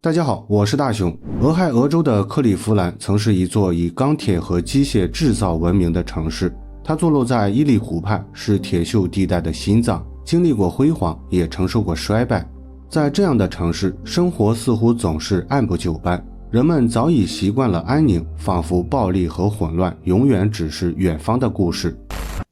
大家好，我是大熊。俄亥俄州的克利夫兰曾是一座以钢铁和机械制造闻名的城市，它坐落在伊利湖畔，是铁锈地带的心脏，经历过辉煌，也承受过衰败。在这样的城市，生活似乎总是按部就班，人们早已习惯了安宁，仿佛暴力和混乱永远只是远方的故事。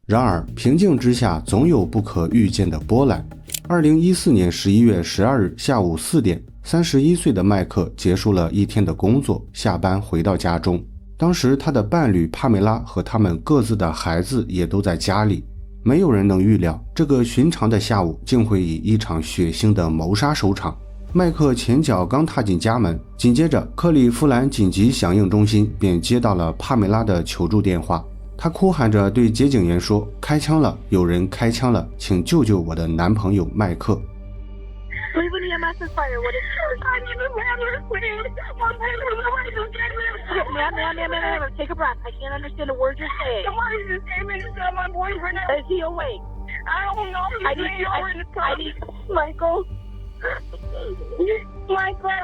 然而，平静之下总有不可预见的波澜。2014年11月12日下午4点，31岁的麦克结束了一天的工作，下班回到家中。当时他的伴侣帕梅拉和他们各自的孩子也都在家里。没有人能预料，这个寻常的下午竟会以一场血腥的谋杀收场。麦克前脚刚踏进家门，紧接着克利夫兰紧急响应中心便接到了帕梅拉的求助电话。他哭喊着对接警员说：“开枪了，有人开枪了，请救救我的男朋友麦克。” Ma'am, take a breath. I can't understand a word you're saying. Somebody just came in and shot my boyfriend out. Is he awake? I don't know. I need Michael.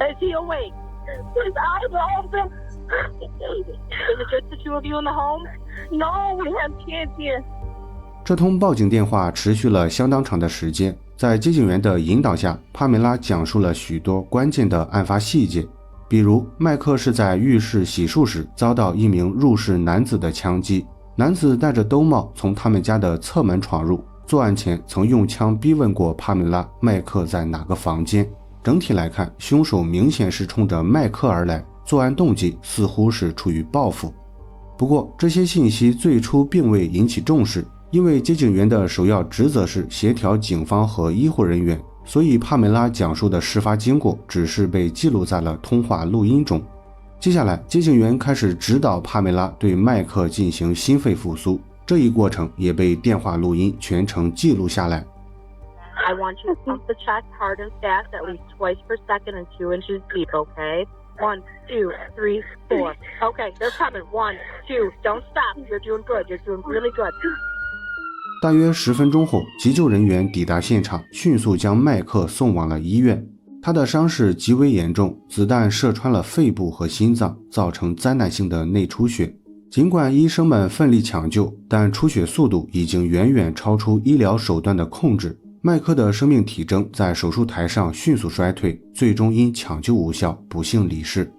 Is he awake? His eyes are open. Is it just the two of you in the home? No, we have kids here. 这通报警电话持续了相当长的时间，在接警员的引导下，帕梅拉讲述了许多关键的案发细节。比如，麦克是在浴室洗漱时遭到一名入室男子的枪击，男子戴着兜帽从他们家的侧门闯入，作案前曾用枪逼问过帕梅拉麦克在哪个房间。整体来看，凶手明显是冲着麦克而来，作案动机似乎是出于报复。不过，这些信息最初并未引起重视，因为接警员的首要职责是协调警方和医护人员，所以帕梅拉讲述的事发经过只是被记录在了通话录音中。接下来，接警员开始指导帕梅拉对麦克进行心肺复苏，这一过程也被电话录音全程记录下来。I want you to pump the chest hard and fast, at least twice per second and 2 inches deep, okay? 1, 2, 3, 4. Okay, they're coming. 1, 2. Don't stop. You're doing good. You're doing really good. 大约10分钟后，急救人员抵达现场，迅速将麦克送往了医院。他的伤势极为严重，子弹射穿了肺部和心脏，造成灾难性的内出血。尽管医生们奋力抢救，但出血速度已经远远超出医疗手段的控制。麦克的生命体征在手术台上迅速衰退，最终因抢救无效不幸离世。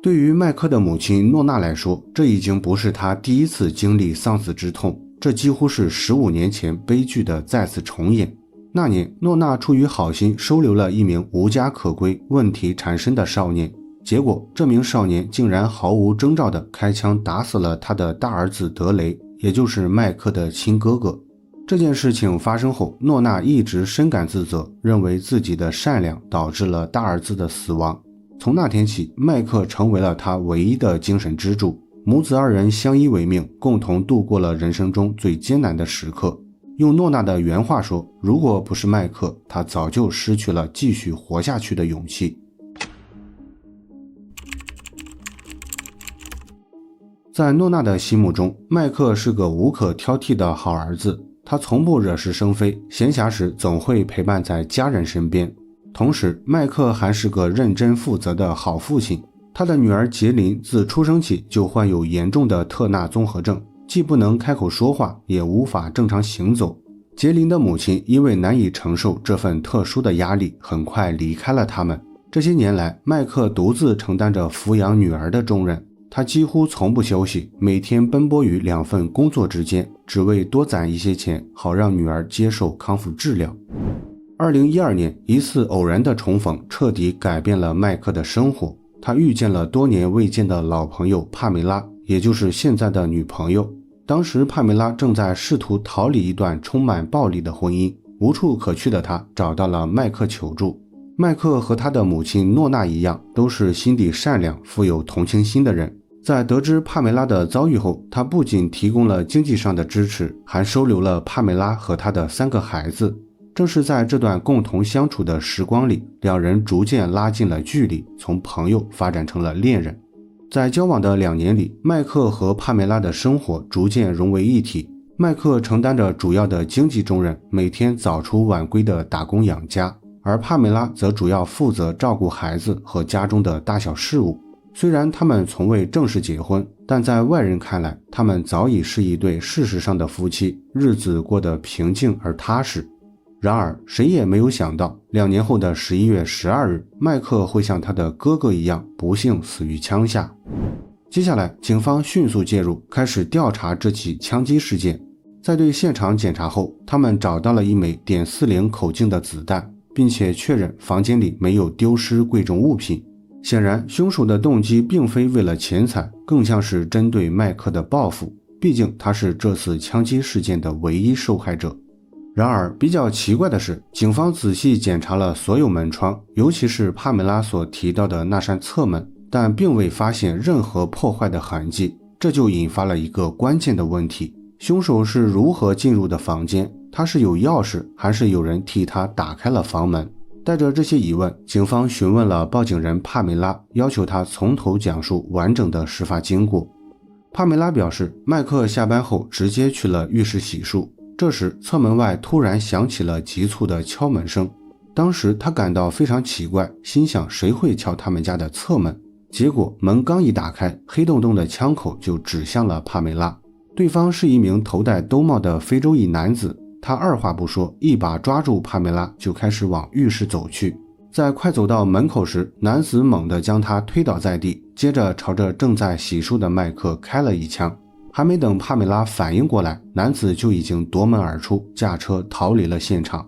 对于麦克的母亲诺娜来说，这已经不是她第一次经历丧子之痛，这几乎是15年前悲剧的再次重演。那年，诺娜出于好心收留了一名无家可归、问题缠身的少年，结果这名少年竟然毫无征兆地开枪打死了他的大儿子德雷，也就是麦克的亲哥哥。这件事情发生后，诺娜一直深感自责，认为自己的善良导致了大儿子的死亡。从那天起，麦克成为了他唯一的精神支柱。母子二人相依为命，共同度过了人生中最艰难的时刻。用诺娜的原话说，如果不是麦克，他早就失去了继续活下去的勇气。在诺娜的心目中，麦克是个无可挑剔的好儿子，他从不惹是生非，闲暇时总会陪伴在家人身边。同时，麦克还是个认真负责的好父亲。他的女儿杰琳自出生起就患有严重的特纳综合症，既不能开口说话，也无法正常行走。杰琳的母亲因为难以承受这份特殊的压力，很快离开了他们。这些年来，麦克独自承担着抚养女儿的重任，他几乎从不休息，每天奔波于2份工作之间，只为多攒一些钱，好让女儿接受康复治疗。2012年，一次偶然的重逢彻底改变了麦克的生活。他遇见了多年未见的老朋友帕梅拉，也就是现在的女朋友。当时帕梅拉正在试图逃离一段充满暴力的婚姻，无处可去的她找到了麦克求助。麦克和他的母亲诺娜一样，都是心地善良、富有同情心的人。在得知帕梅拉的遭遇后，他不仅提供了经济上的支持，还收留了帕梅拉和他的3个孩子。正是在这段共同相处的时光里，两人逐渐拉近了距离，从朋友发展成了恋人。在交往的2年里，麦克和帕梅拉的生活逐渐融为一体。麦克承担着主要的经济重任，每天早出晚归的打工养家。而帕梅拉则主要负责照顾孩子和家中的大小事务。虽然他们从未正式结婚，但在外人看来，他们早已是一对事实上的夫妻，日子过得平静而踏实。然而，谁也没有想到，2年后的11月12日，麦克会像他的哥哥一样不幸死于枪下。接下来，警方迅速介入，开始调查这起枪击事件。在对现场检查后，他们找到了一枚.40口径的子弹，并且确认房间里没有丢失贵重物品。显然，凶手的动机并非为了钱财，更像是针对麦克的报复，毕竟他是这次枪击事件的唯一受害者。然而，比较奇怪的是，警方仔细检查了所有门窗，尤其是帕梅拉所提到的那扇侧门，但并未发现任何破坏的痕迹。这就引发了一个关键的问题：凶手是如何进入的房间？他是有钥匙，还是有人替他打开了房门？带着这些疑问，警方询问了报警人帕梅拉，要求他从头讲述完整的事发经过。帕梅拉表示，麦克下班后直接去了浴室洗漱，这时侧门外突然响起了急促的敲门声。当时他感到非常奇怪，心想谁会敲他们家的侧门？结果门刚一打开，黑洞洞的枪口就指向了帕梅拉。对方是一名头戴兜帽的非洲裔男子，他二话不说，一把抓住帕梅拉就开始往浴室走去。在快走到门口时，男子猛地将他推倒在地，接着朝着正在洗漱的麦克开了一枪。还没等帕梅拉反应过来，男子就已经夺门而出，驾车逃离了现场。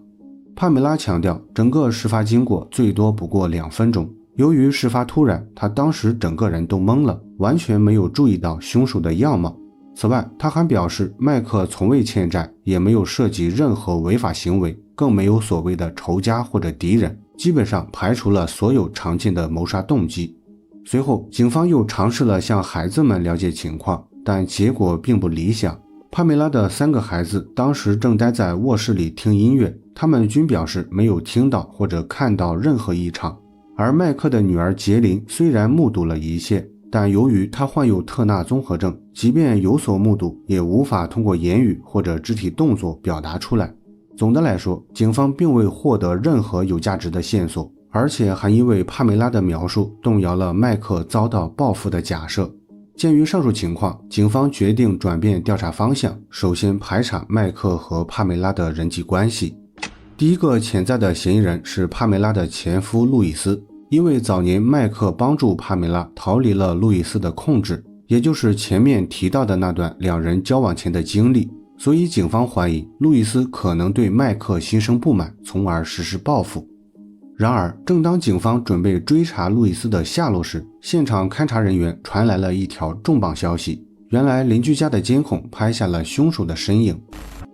帕梅拉强调，整个事发经过最多不过2分钟。由于事发突然，他当时整个人都懵了，完全没有注意到凶手的样貌。此外，他还表示，麦克从未欠债，也没有涉及任何违法行为，更没有所谓的仇家或者敌人，基本上排除了所有常见的谋杀动机。随后，警方又尝试了向孩子们了解情况，但结果并不理想。帕梅拉的3个孩子当时正待在卧室里听音乐，他们均表示没有听到或者看到任何异常。而麦克的女儿杰琳虽然目睹了一切，但由于她患有特纳综合症，即便有所目睹，也无法通过言语或者肢体动作表达出来。总的来说，警方并未获得任何有价值的线索，而且还因为帕梅拉的描述动摇了麦克遭到报复的假设。鉴于上述情况，警方决定转变调查方向，首先排查麦克和帕梅拉的人际关系。第一个潜在的嫌疑人是帕梅拉的前夫路易斯，因为早年麦克帮助帕梅拉逃离了路易斯的控制，也就是前面提到的那段2人交往前的经历，所以警方怀疑路易斯可能对麦克心生不满，从而实施报复。然而，正当警方准备追查路易斯的下落时，现场勘查人员传来了一条重磅消息，原来邻居家的监控拍下了凶手的身影。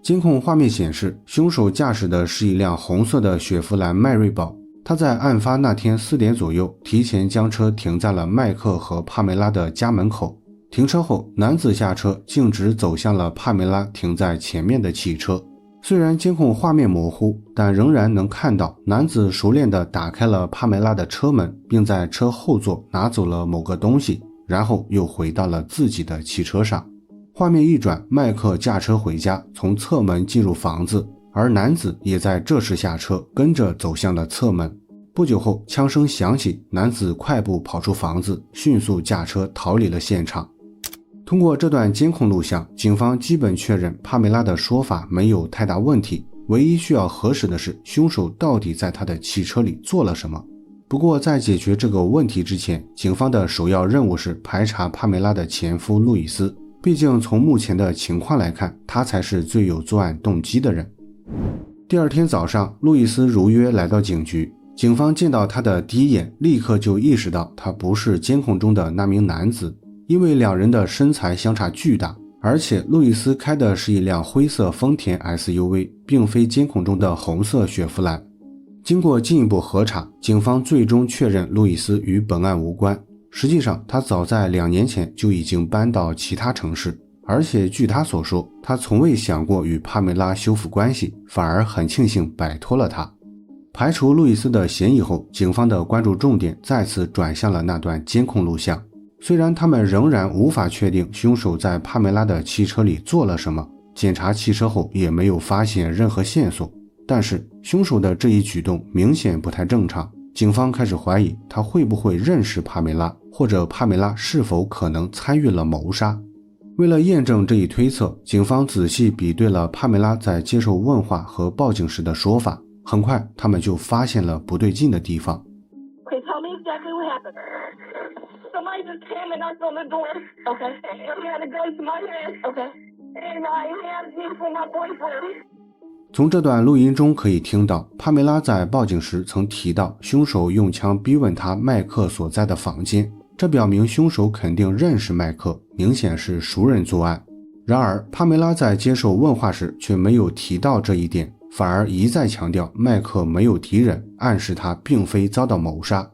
监控画面显示，凶手驾驶的是一辆红色的雪佛兰迈锐宝，他在案发那天4点左右提前将车停在了麦克和帕梅拉的家门口。停车后，男子下车径直走向了帕梅拉停在前面的汽车。虽然监控画面模糊，但仍然能看到男子熟练地打开了帕梅拉的车门，并在车后座拿走了某个东西，然后又回到了自己的汽车上。画面一转，麦克驾车回家，从侧门进入房子，而男子也在这时下车，跟着走向了侧门。不久后，枪声响起，男子快步跑出房子，迅速驾车逃离了现场。通过这段监控录像，警方基本确认帕梅拉的说法没有太大问题，唯一需要核实的是凶手到底在他的汽车里做了什么。不过在解决这个问题之前，警方的首要任务是排查帕梅拉的前夫路易斯，毕竟从目前的情况来看，他才是最有作案动机的人。第二天早上，路易斯如约来到警局，警方见到他的第一眼，立刻就意识到他不是监控中的那名男子，因为2人的身材相差巨大，而且路易斯开的是一辆灰色丰田 SUV， 并非监控中的红色雪佛兰。经过进一步核查，警方最终确认路易斯与本案无关。实际上，他早在2年前就已经搬到其他城市，而且据他所说，他从未想过与帕梅拉修复关系，反而很庆幸摆脱了他。排除路易斯的嫌疑后，警方的关注重点再次转向了那段监控录像。虽然他们仍然无法确定凶手在帕梅拉的汽车里做了什么，检查汽车后也没有发现任何线索，但是凶手的这一举动明显不太正常，警方开始怀疑他会不会认识帕梅拉，或者帕梅拉是否可能参与了谋杀。为了验证这一推测，警方仔细比对了帕梅拉在接受问话和报警时的说法，很快他们就发现了不对劲的地方。Okay, tell me exactly what happened. Somebody just came and knocked on the door. Okay. And he had a gun to my head. Okay. And he asked me for my boyfriend. 从这段录音中可以听到，帕梅拉在报警时曾提到凶手用枪逼问他麦克所在的房间，这表明凶手肯定认识麦克，明显是熟人作案。然而帕梅拉在接受问话时却没有提到这一点，反而一再强调麦克没有敌人，暗示他并非遭到谋杀。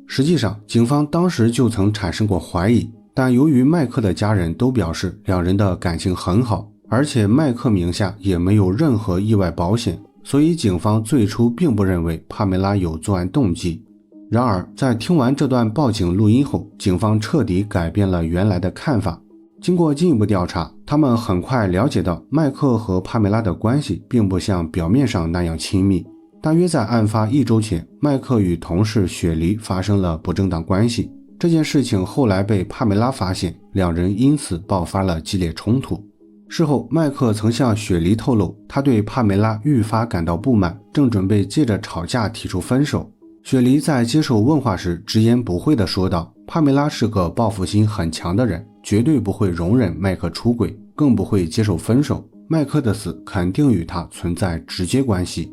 实际上警方当时就曾产生过怀疑，但由于麦克的家人都表示两人的感情很好，而且麦克名下也没有任何意外保险，所以警方最初并不认为帕梅拉有作案动机。然而在听完这段报警录音后，警方彻底改变了原来的看法。经过进一步调查，他们很快了解到麦克和帕梅拉的关系并不像表面上那样亲密。大约在案发1周前，麦克与同事雪梨发生了不正当关系，这件事情后来被帕梅拉发现，两人因此爆发了激烈冲突。事后麦克曾向雪梨透露，他对帕梅拉愈发感到不满，正准备借着吵架提出分手。雪梨在接受问话时直言不讳地说道，帕梅拉是个报复心很强的人，绝对不会容忍麦克出轨，更不会接受分手，麦克的死肯定与他存在直接关系。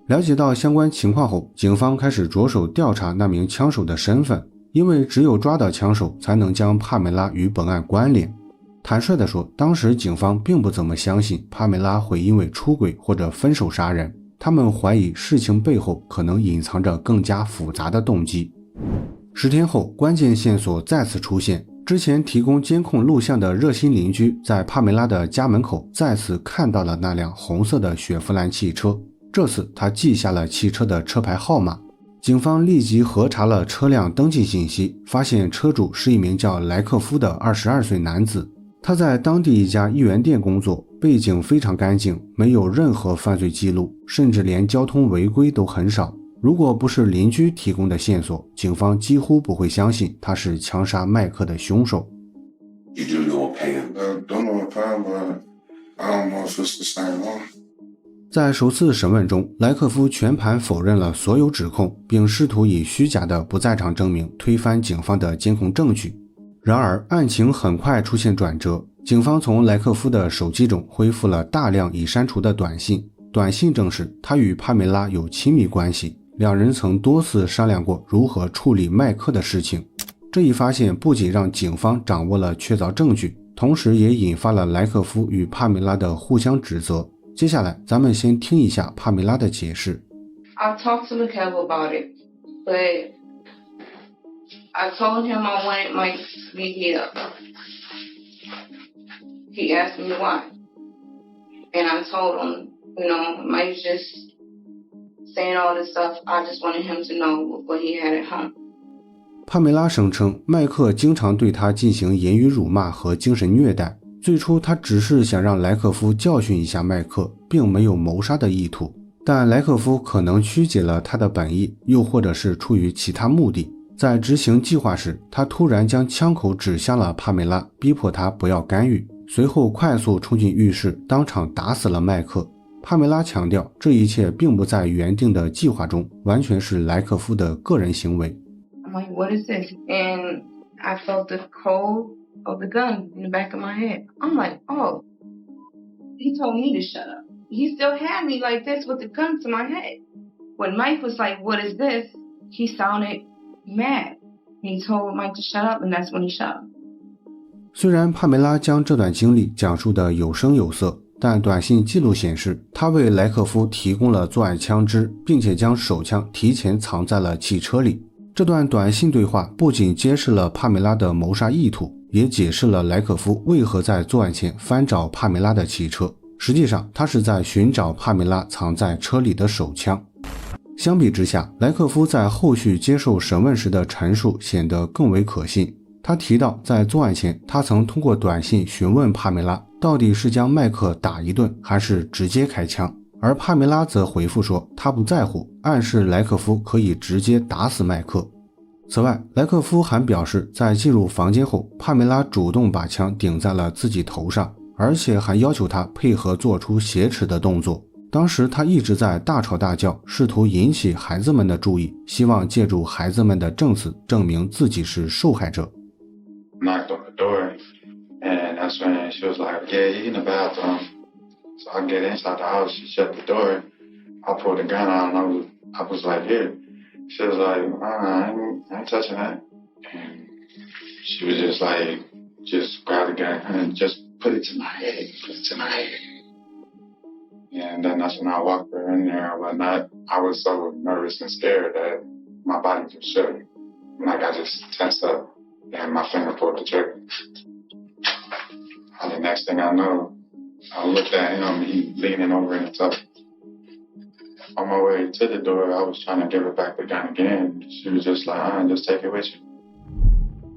了解到相关情况后，警方开始着手调查那名枪手的身份，因为只有抓到枪手才能将帕梅拉与本案关联。坦率地说，当时警方并不怎么相信帕梅拉会因为出轨或者分手杀人，他们怀疑事情背后可能隐藏着更加复杂的动机。10天后，关键线索再次出现，之前提供监控录像的热心邻居在帕梅拉的家门口再次看到了那辆红色的雪佛兰汽车，这次他记下了汽车的车牌号码。警方立即核查了车辆登记信息，发现车主是一名叫莱克夫的22岁男子，他在当地一家一元店工作，背景非常干净，没有任何犯罪记录，甚至连交通违规都很少。如果不是邻居提供的线索，警方几乎不会相信他是枪杀麦克的凶手。在首次审问中，莱克夫全盘否认了所有指控，并试图以虚假的不在场证明推翻警方的监控证据。然而案情很快出现转折，警方从莱克夫的手机中恢复了大量已删除的短信，短信证实他与帕梅拉有亲密关系，两人曾多次商量过如何处理麦克的事情。这一发现不仅让警方掌握了确凿证据，同时也引发了莱克夫与帕梅拉的互相指责。接下来咱们先听一下帕梅拉的解释。 I talked to McKelvey about it, but I told him I wanted Mike to be here. He asked me why. And I told him, Mike's just saying all this stuff. I just wanted him to know what he had at home. 帕梅拉声称麦克经常对他进行言语辱骂和精神虐待，最初他只是想让莱克夫教训一下麦克，并没有谋杀的意图，但莱克夫可能曲解了他的本意，又或者是出于其他目的。在执行计划时，他突然将枪口指向了帕梅拉，逼迫他不要干预，随后快速冲进浴室，当场打死了麦克。帕梅拉强调，这一切并不在原定的计划中，完全是莱克夫的个人行为。I'm like, what is this? And I felt the cold of the gun in the back of my head. I'm like, oh, he told me to shut up. He still had me like this with the gun to my head. When Mike was like, what is this? He sounded mad. He told Mike to shut up, and that's when he shot him. 虽然帕梅拉将这段经历讲述得有声有色，但短信记录显示，他为莱克夫提供了作案枪支，并且将手枪提前藏在了汽车里。这段短信对话不仅揭示了帕梅拉的谋杀意图，也解释了莱克夫为何在作案前翻找帕梅拉的汽车。实际上，他是在寻找帕梅拉藏在车里的手枪。相比之下，莱克夫在后续接受审问时的陈述显得更为可信。他提到，在作案前，他曾通过短信询问帕梅拉，到底是将麦克打一顿，还是直接开枪。而帕梅拉则回复说她不在乎，暗示莱克夫可以直接打死麦克。此外，莱克夫还表示，在进入房间后，帕梅拉主动把枪顶在了自己头上，而且还要求他配合做出挟持的动作。当时他一直在大吵大叫，试图引起孩子们的注意，希望借助孩子们的证词证明自己是受害者。Knocked on the door, and that's when she was like, "Yeah, he's in the bathroom." So I get inside the house. She shut the door. I pulled the gun out, and I was like, "Here." She was like, I ain't touching that. And she was just like, just grab the gun and just put it to my head. Put it to my head. And then that's when I walked her in there and whatnot. I was so nervous and scared that my body just shook. Like I just tensed up and my finger pulled the trigger. And the next thing I know, I looked at him, he leaning over in the tub. On my way to the door, I was trying to give her back the gun again. She was just like, just take it with you.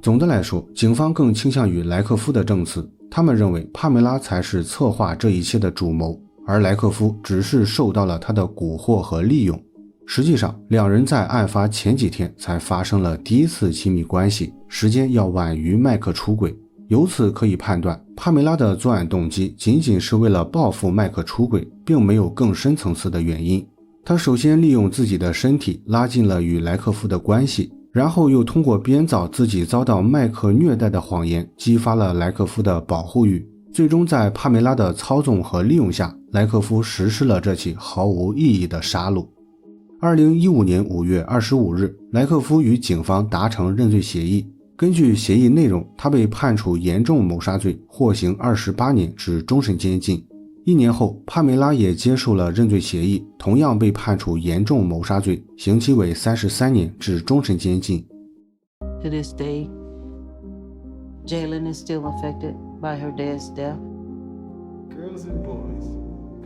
总的来说，警方更倾向于莱克夫的证词，他们认为帕梅拉才是策划这一切的主谋，而莱克夫只是受到了他的蛊惑和利用。实际上，两人在案发前几天才发生了第一次亲密关系，时间要晚于麦克出轨。由此可以判断，帕梅拉的作案动机仅仅是为了报复麦克出轨，并没有更深层次的原因。他首先利用自己的身体拉近了与莱克夫的关系，然后又通过编造自己遭到麦克虐待的谎言，激发了莱克夫的保护欲。最终在帕梅拉的操纵和利用下，莱克夫实施了这起毫无意义的杀戮。2015年5月25日，莱克夫与警方达成认罪协议。根据协议内容，他被判处严重谋杀罪，获刑28年至终身监禁。1年后，帕梅拉也接受了认罪协议，同样被判处严重谋杀罪，刑期为33年至终身监禁。To this day, Jalen is still affected by her dad's death. Girls and boys,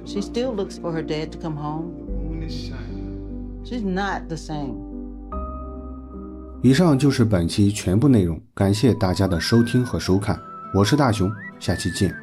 She still looks for her dad to come home. the moon is shining. She's not the same. 以上就是本期全部内容，感谢大家的收听和收看，我是大熊，下期见。